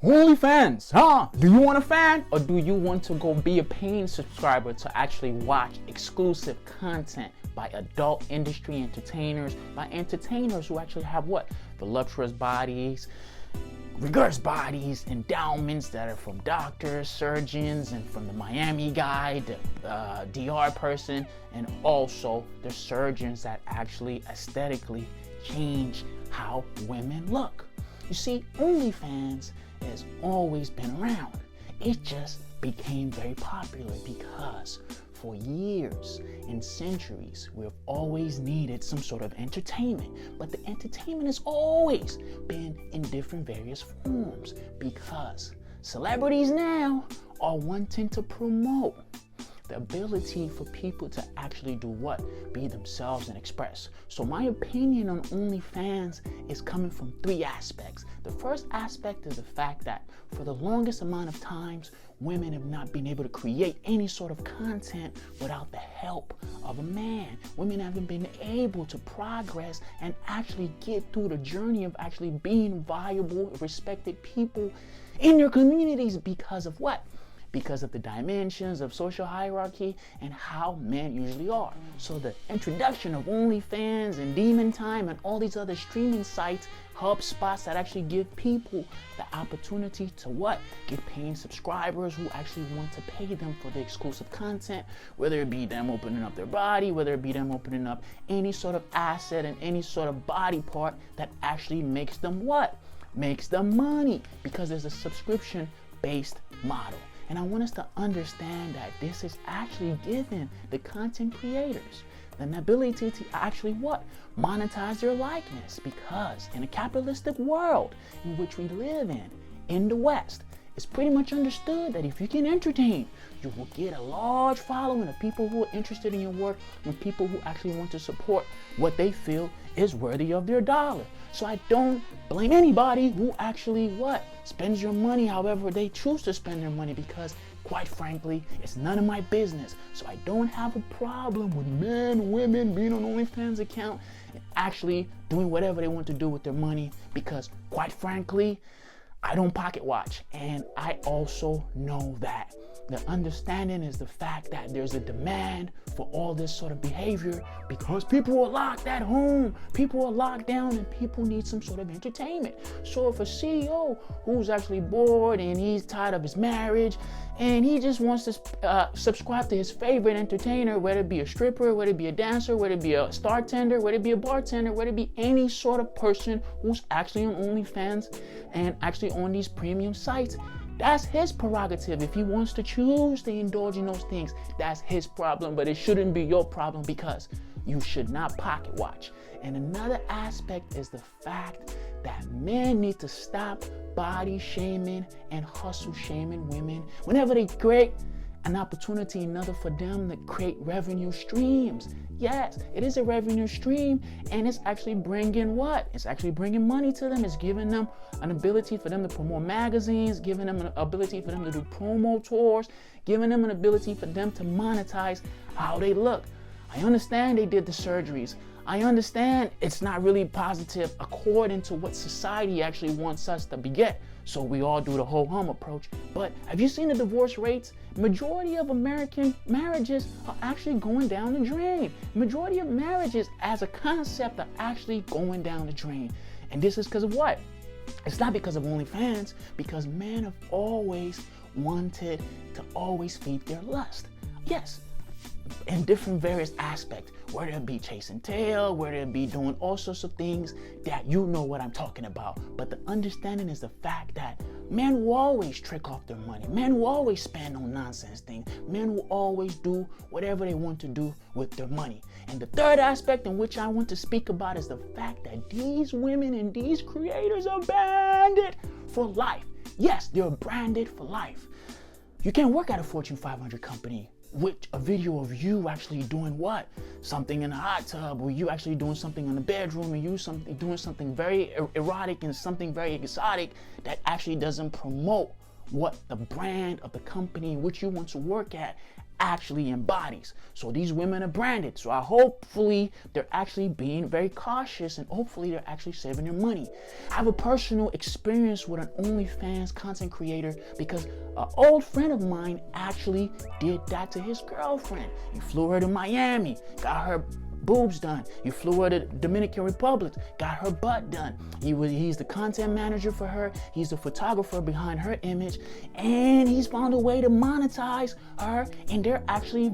OnlyFans, huh? Do you want a fan? Or do you want to go be a paying subscriber to actually watch exclusive content by adult industry entertainers, by entertainers who actually have what? Voluptuous bodies, rigorous bodies, endowments that are from doctors, surgeons, and from the Miami guy, the DR person, and also the surgeons that actually aesthetically change how women look. You see, OnlyFans has always been around. It just became very popular because for years and centuries, we've always needed some sort of entertainment. But the entertainment has always been in different various forms because celebrities now are wanting to promote the ability for people to actually do what? Be themselves and express. So my opinion on OnlyFans is coming from three aspects. The first aspect is the fact that for the longest amount of times, women have not been able to create any sort of content without the help of a man. Women haven't been able to progress and actually get through the journey of actually being viable, respected people in their communities because of what? Because of the dimensions of social hierarchy and how men usually are. So the introduction of OnlyFans and Demon Time and all these other streaming sites, hub spots that actually give people the opportunity to what? Get paying subscribers who actually want to pay them for the exclusive content, whether it be them opening up their body, whether it be them opening up any sort of asset and any sort of body part that actually makes them what? Makes them money, because there's a subscription-based model. And I want us to understand that this is actually giving the content creators an ability to actually what? Monetize their likeness, because in a capitalistic world in which we live in the West, it's pretty much understood that if you can entertain, you will get a large following of people who are interested in your work and people who actually want to support what they feel is worthy of their dollar. So I don't blame anybody who actually what? Spends your money however they choose to spend their money, because quite frankly, it's none of my business. So I don't have a problem with men, women being on OnlyFans account and actually doing whatever they want to do with their money, because quite frankly, I don't pocket watch. And I also know that the understanding is the fact that there's a demand for all this sort of behavior because people are locked at home, people are locked down, and people need some sort of entertainment. So if a CEO who's actually bored and he's tired of his marriage and he just wants to subscribe to his favorite entertainer, whether it be a stripper, whether it be a dancer, whether it be a star tender, whether it be a bartender, whether it be any sort of person who's actually on OnlyFans and actually on these premium sites, that's his prerogative. If he wants to choose to indulge in those things, that's his problem, but it shouldn't be your problem, because you should not pocket watch. And another aspect is the fact that men need to stop body shaming and hustle shaming women whenever they create an opportunity in order for them to create revenue streams. Yes, it is a revenue stream, and it's actually bringing what? It's actually bringing money to them. It's giving them an ability for them to promote magazines, giving them an ability for them to do promo tours, giving them an ability for them to monetize how they look. I understand they did the surgeries. I understand it's not really positive according to what society actually wants us to beget. So we all do the ho-hum approach. But have you seen the divorce rates? Majority of American marriages are actually going down the drain. Majority of marriages as a concept are actually going down the drain. And this is because of what? It's not because of OnlyFans, because men have always wanted to always feed their lust. Yes, in different various aspects, whether it be chasing tail, whether it be doing all sorts of things that you know what I'm talking about. But the understanding is the fact that men will always trick off their money. Men will always spend on nonsense things. Men will always do whatever they want to do with their money. And the third aspect in which I want to speak about is the fact that these women and these creators are branded for life. Yes, they're branded for life. You can't work at a Fortune 500 company with a video of you actually doing what? Something in a hot tub, or you actually doing something in the bedroom, and you doing something very erotic and something very exotic that actually doesn't promote what the brand of the company which you want to work at actually embodies. So these women are branded. So hopefully they're actually being very cautious, and hopefully they're actually saving their money. I have a personal experience with an OnlyFans content creator because an old friend of mine actually did that to his girlfriend. He flew her to Miami, got her boobs done. He flew her to Dominican Republic, got her butt done. He's the content manager for her. He's the photographer behind her image, and he's found a way to monetize her, and they're actually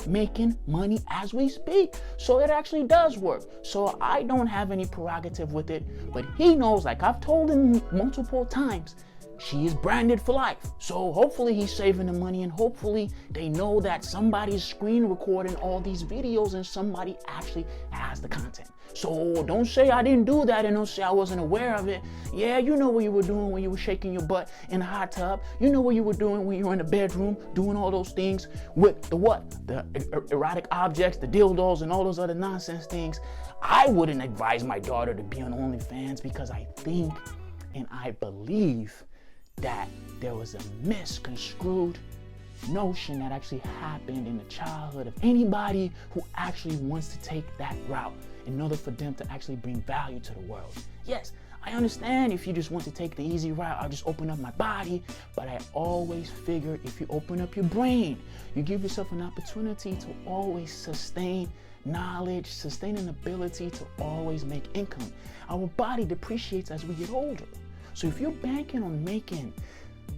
making money as we speak. So it actually does work. So I don't have any prerogative with it, but he knows, like I've told him multiple times, she is branded for life. So hopefully he's saving the money, and hopefully they know that somebody's screen recording all these videos and somebody actually has the content. So don't say I didn't do that, and don't say I wasn't aware of it. Yeah, you know what you were doing when you were shaking your butt in the hot tub. You know what you were doing when you were in the bedroom doing all those things with the what? The erotic objects, the dildos, and all those other nonsense things. I wouldn't advise my daughter to be on OnlyFans because I think and I believe that there was a misconstrued notion that actually happened in the childhood of anybody who actually wants to take that route in order for them to actually bring value to the world. Yes, I understand if you just want to take the easy route, I'll just open up my body, but I always figure if you open up your brain, you give yourself an opportunity to always sustain knowledge, sustain an ability to always make income. Our body depreciates as we get older. So if you're banking on making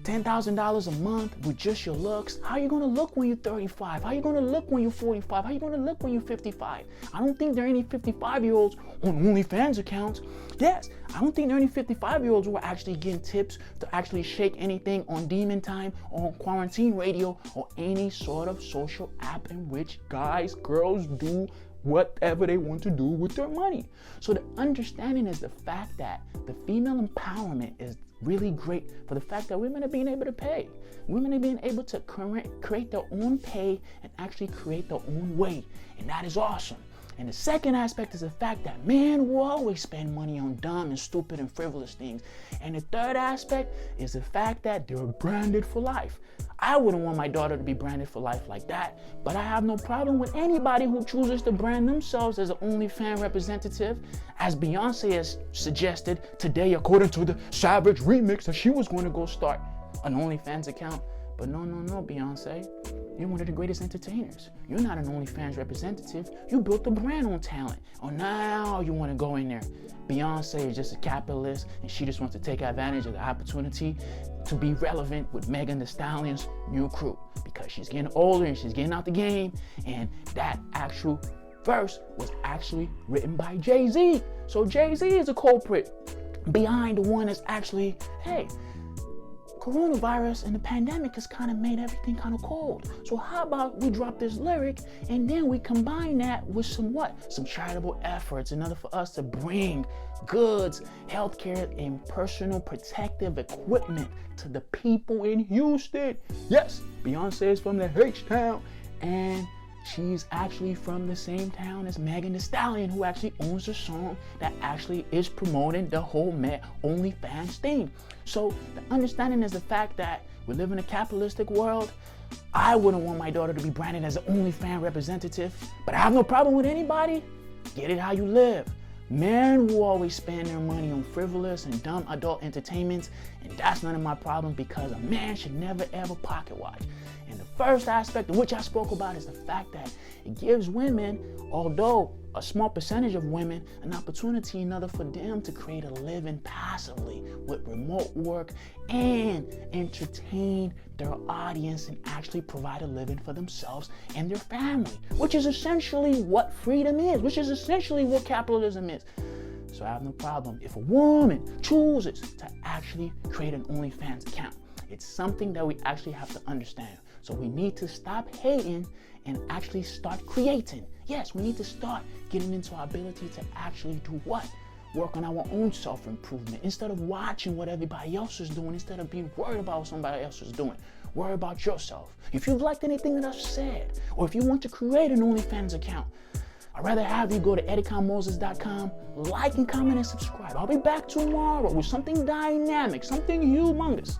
$10,000 a month with just your looks, how are you going to look when you're 35? How are you going to look when you're 45? How are you going to look when you're 55? I don't think there are any 55-year-olds on OnlyFans accounts. Yes, I don't think there are any 55-year-olds who are actually getting tips to actually shake anything on Demon Time or on Quarantine Radio or any sort of social app in which guys, girls do whatever they want to do with their money. So the understanding is the fact that the female empowerment is really great for the fact that women are being able to pay. Women are being able to create their own pay and actually create their own way. And that is awesome. And the second aspect is the fact that men will always spend money on dumb and stupid and frivolous things. And the third aspect is the fact that they're branded for life. I wouldn't want my daughter to be branded for life like that, but I have no problem with anybody who chooses to brand themselves as an OnlyFans representative, as Beyonce has suggested today, according to the Savage remix, that she was going to go start an OnlyFans account. But no, Beyonce. You're one of the greatest entertainers. You're not an OnlyFans representative. You built a brand on talent. Oh, now you want to go in there. Beyonce is just a capitalist, and she just wants to take advantage of the opportunity to be relevant with Megan Thee Stallion's new crew because she's getting older and she's getting out the game. And that actual verse was actually written by Jay-Z. So Jay-Z is a culprit behind the one that's actually, hey, coronavirus and the pandemic has kind of made everything kind of cold. So how about we drop this lyric and then we combine that with some charitable efforts in order for us to bring goods, healthcare, and personal protective equipment to the people in Houston. Yes, Beyonce is from the H-Town, and she's actually from the same town as Megan Thee Stallion, who actually owns a song that actually is promoting the whole OnlyFans thing. So the understanding is the fact that we live in a capitalistic world. I wouldn't want my daughter to be branded as an OnlyFans representative, but I have no problem with anybody. Get it how you live. Men will always spend their money on frivolous and dumb adult entertainments, and that's none of my problem because a man should never ever pocket watch. And the first aspect of which I spoke about is the fact that it gives women, although a small percentage of women, an opportunity in order for them to create a living passively with remote work and entertain their audience and actually provide a living for themselves and their family, which is essentially what freedom is, which is essentially what capitalism is. So I have no problem if a woman chooses to actually create an OnlyFans account. It's something that we actually have to understand. So we need to stop hating and actually start creating. Yes, we need to start getting into our ability to actually do what? Work on our own self-improvement. Instead of watching what everybody else is doing, instead of being worried about what somebody else is doing, worry about yourself. If you've liked anything that I've said, or if you want to create an OnlyFans account, I'd rather have you go to EddieConMoses.com, like and comment and subscribe. I'll be back tomorrow with something dynamic, something humongous.